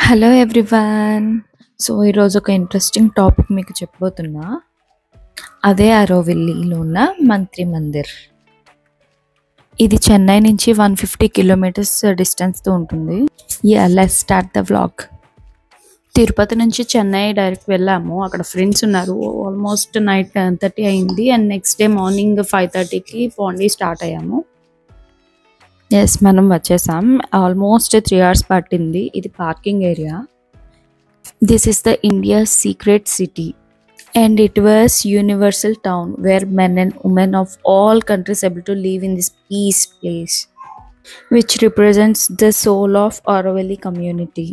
Hello everyone. So ఈరోజు ఒక interesting topic మీకు చెప్పబోతున్నా. అదే ఆరోవిల్లీలో ఉన్న మంత్రి మందిర్. ఇది చెన్నై నుంచి 150 కిలోమీటర్స్ డిస్టెన్స్తో ఉంటుంది. Let's start the vlog. Tirupati నుంచి చెన్నై డైరెక్ట్ వెళ్ళాము. అక్కడ ఫ్రెండ్స్ ఉన్నారు. ఆల్మోస్ట్ నైట్ 10:30 అయింది అండ్ నెక్స్ట్ డే మార్నింగ్ 5:30కి పాండి స్టార్ట్ అయ్యాము. మనం వచ్చేసాం. ఆల్మోస్ట్ 3 hours పట్టింది. ఇది parking area. This is the India's secret city and it was universal town where men and women of all countries able to live in this peace place, which represents the soul of Aravalli community.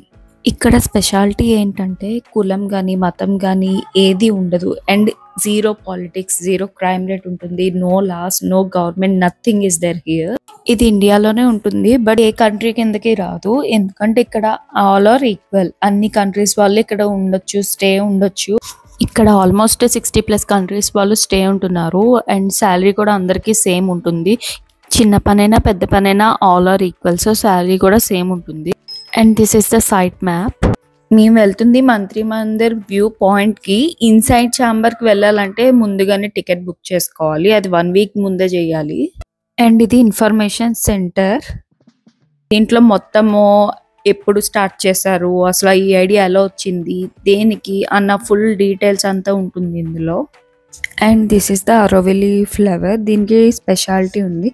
ఇక్కడ speciality ఏంటంటే కులం కానీ మతం కానీ ఏది ఉండదు and zero politics, zero crime rate ఉంటుంది. No laws, no government, nothing is there here. ఇది ఇండియాలోనే ఉంటుంది బట్ ఏ కంట్రీ కిందకి రాదు. ఎందుకంటే ఇక్కడ ఆల్ ఆర్ ఈక్వల్. అన్ని కంట్రీస్ వాళ్ళు ఇక్కడ ఉండొచ్చు, స్టే ఉండొచ్చు. ఇక్కడ ఆల్మోస్ట్ 60+ కంట్రీస్ వాళ్ళు స్టే ఉంటున్నారు అండ్ శాలరీ కూడా అందరికీ సేమ్ ఉంటుంది. చిన్న పనైనా పెద్ద పనైనా all are equal. So salary కూడా సేమ్ ఉంటుంది. And this is the site map. మేము వెళ్తుంది మంత్రి మందిర్ వ్యూ పాయింట్కి. ఇన్సైడ్ ఛాంబర్కి వెళ్ళాలంటే ముందుగానే టికెట్ బుక్ చేసుకోవాలి. అది 1 week ముందే చేయాలి. అండ్ ఇది ఇన్ఫర్మేషన్ సెంటర్. దీంట్లో మొత్తము ఎప్పుడు స్టార్ట్ చేశారు, అసలు ఈ ఐడియా ఎలా వచ్చింది, దేనికి అన్న ఫుల్ డీటెయిల్స్ అంతా ఉంటుంది ఇందులో. And this is the Auroville flower. దీనికి స్పెషాలిటీ ఉంది.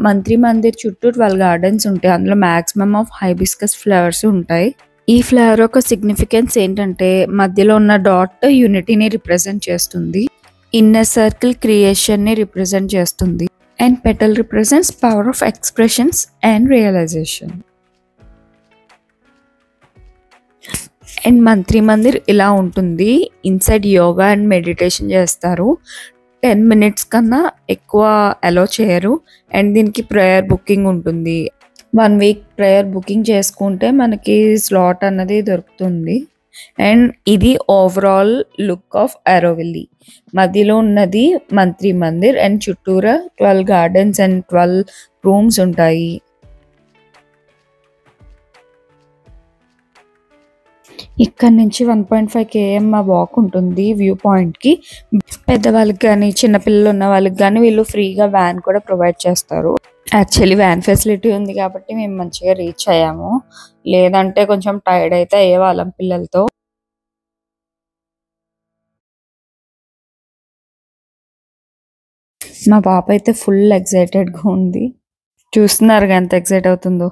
మంత్రి మందిర్ చుట్టూ 12 gardens ఉంటాయి. అందులో మ్యాక్సిమం ఆఫ్ హైబిస్కస్ ఫ్లవర్స్ ఉంటాయి. ఈ ఫ్లవర్ యొక్క సిగ్నిఫికెన్స్ ఏంటంటే మధ్యలో ఉన్న డాట్ యూనిటీని రిప్రజెంట్ చేస్తుంది. ఇన్నర్ సర్కిల్ క్రియేషన్ని రిప్రజెంట్ చేస్తుంది. And petal represents power of expressions and realisation. And Matri Mandir ఇలా ఉంటుంది. ఇన్సైడ్ యోగా అండ్ మెడిటేషన్ చేస్తారు. 10 minutes కన్నా ఎక్కువ అలో చేయరు. అండ్ దీనికి ప్రేయర్ బుకింగ్ ఉంటుంది. 1 week ప్రేయర్ బుకింగ్ చేసుకుంటే మనకి స్లాట్ అన్నది దొరుకుతుంది. అండ్ ఇది ఓవరాల్ లుక్ ఆఫ్ ఆరోవిల్లీ. మధ్యలో ఉన్నది మంత్రి మందిర్ అండ్ చుట్టూరా 12 gardens అండ్ 12 rooms ఉంటాయి. ఇక్కడ నుంచి 1.5 km వాక్ ఉంటుంది వ్యూ పాయింట్కి. పెద్దవాళ్ళకి కానీ చిన్నపిల్లలు ఉన్న వాళ్ళకి కానీ వీళ్ళు ఫ్రీగా వ్యాన్ కూడా ప్రొవైడ్ చేస్తారు. యాక్చువల్లీ వ్యాన్ ఫెసిలిటీ ఉంది కాబట్టి మేము మంచిగా రీచ్ అయ్యాము. లేదంటే కొంచెం టైర్డ్ అయితే అయ్యే వాళ్ళం పిల్లలతో. మా పాప అయితే ఫుల్ ఎక్సైటెడ్గా ఉంది. చూస్తున్నారుగా ఎంత ఎక్సైట్ అవుతుందో.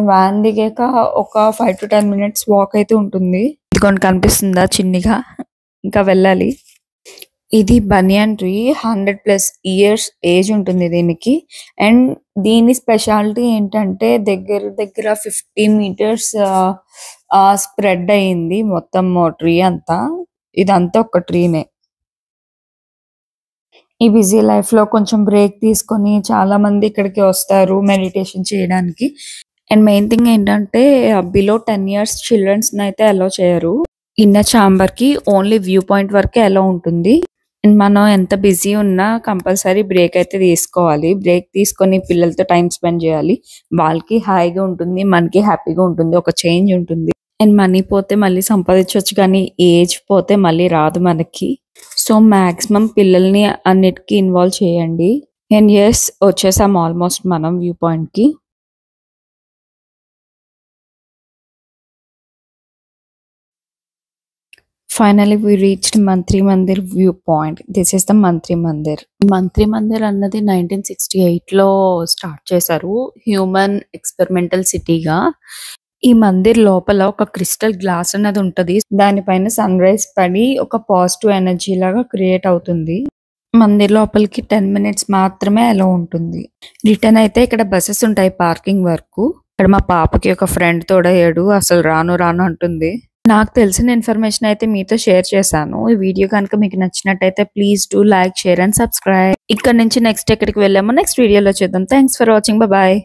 వ్యాన్ దిగాక ఒక 5 to 10 minutes వాక్ అయితే ఉంటుంది. ఇదిగోండి కనిపిస్తుందా చిన్నగా. ఇంకా వెళ్ళాలి. ఇది బనియన్ ట్రీ. 100+ years ఏజ్ ఉంటుంది దీనికి. అండ్ దీని స్పెషాలిటీ ఏంటంటే దగ్గర 50 meters స్ప్రెడ్ అయ్యింది మొత్తం ట్రీ అంతా. ఇదంతా ఒక ట్రీనే. ఈ బిజీ లైఫ్లో కొంచెం బ్రేక్ తీసుకొని చాలా మంది ఇక్కడికి వస్తారు మెడిటేషన్ చేయడానికి. అండ్ మెయిన్ థింగ్ ఏంటంటే బిలో 10 years చిల్డ్రన్స్ని అయితే అలో చేయరు. ఇన్నర్ ఛాంబర్కి ఓన్లీ వ్యూ పాయింట్ వరకే అలో ఉంటుంది. అండ్ మనం ఎంత బిజీ ఉన్నా కంపల్సరీ బ్రేక్ అయితే తీసుకోవాలి. బ్రేక్ తీసుకొని పిల్లలతో టైం స్పెండ్ చేయాలి. వాళ్ళకి హాయిగా ఉంటుంది, మనకి హ్యాపీగా ఉంటుంది, ఒక చేంజ్ ఉంటుంది. అండ్ మనీ పోతే మళ్ళీ సంపాదించవచ్చు కానీ ఏజ్ పోతే మళ్ళీ రాదు మనకి. సో మ్యాక్సిమం పిల్లల్ని అన్నిటికీ ఇన్వాల్వ్ చేయండి. అండ్ వచ్చేసాం ఆల్మోస్ట్ మనం వ్యూ పాయింట్కి. Finally, we reached మంత్రి Mandir view point. This is the మంత్రి మందిర్. మంత్రి మందిర్ అన్నది 1968లో స్టార్ట్ చేశారు హ్యూమన్ ఎక్స్పెరిమెంటల్ సిటీగా. ఈ మందిర్ లోపల ఒక క్రిస్టల్ గ్లాస్ అన్నది ఉంటుంది. దానిపైన సన్ రైజ్ పడి ఒక పాజిటివ్ ఎనర్జీ లాగా క్రియేట్ అవుతుంది. మందిర్ లోపలికి 10 minutes మాత్రమే అలో ఉంటుంది. రిటర్న్ అయితే ఇక్కడ బస్సెస్ ఉంటాయి పార్కింగ్ వరకు. ఇక్కడ మా పాపకి ఒక ఫ్రెండ్ తోడయ్యాడు. అసలు రాను రాను అంటుంది. నాకు తెలిసిన ఇన్ఫర్మేషన్ అయితే మీతో షేర్ చేశాను. ఈ వీడియో కనుక మీకు నచ్చినట్టయితే please do like, share and subscribe. ఇక్కడ నుంచి నెక్స్ట్ ఎక్కడికి వెళ్ళామో నెక్స్ట్ వీడియోలో చూద్దాం. Thanks for watching. బాయ్.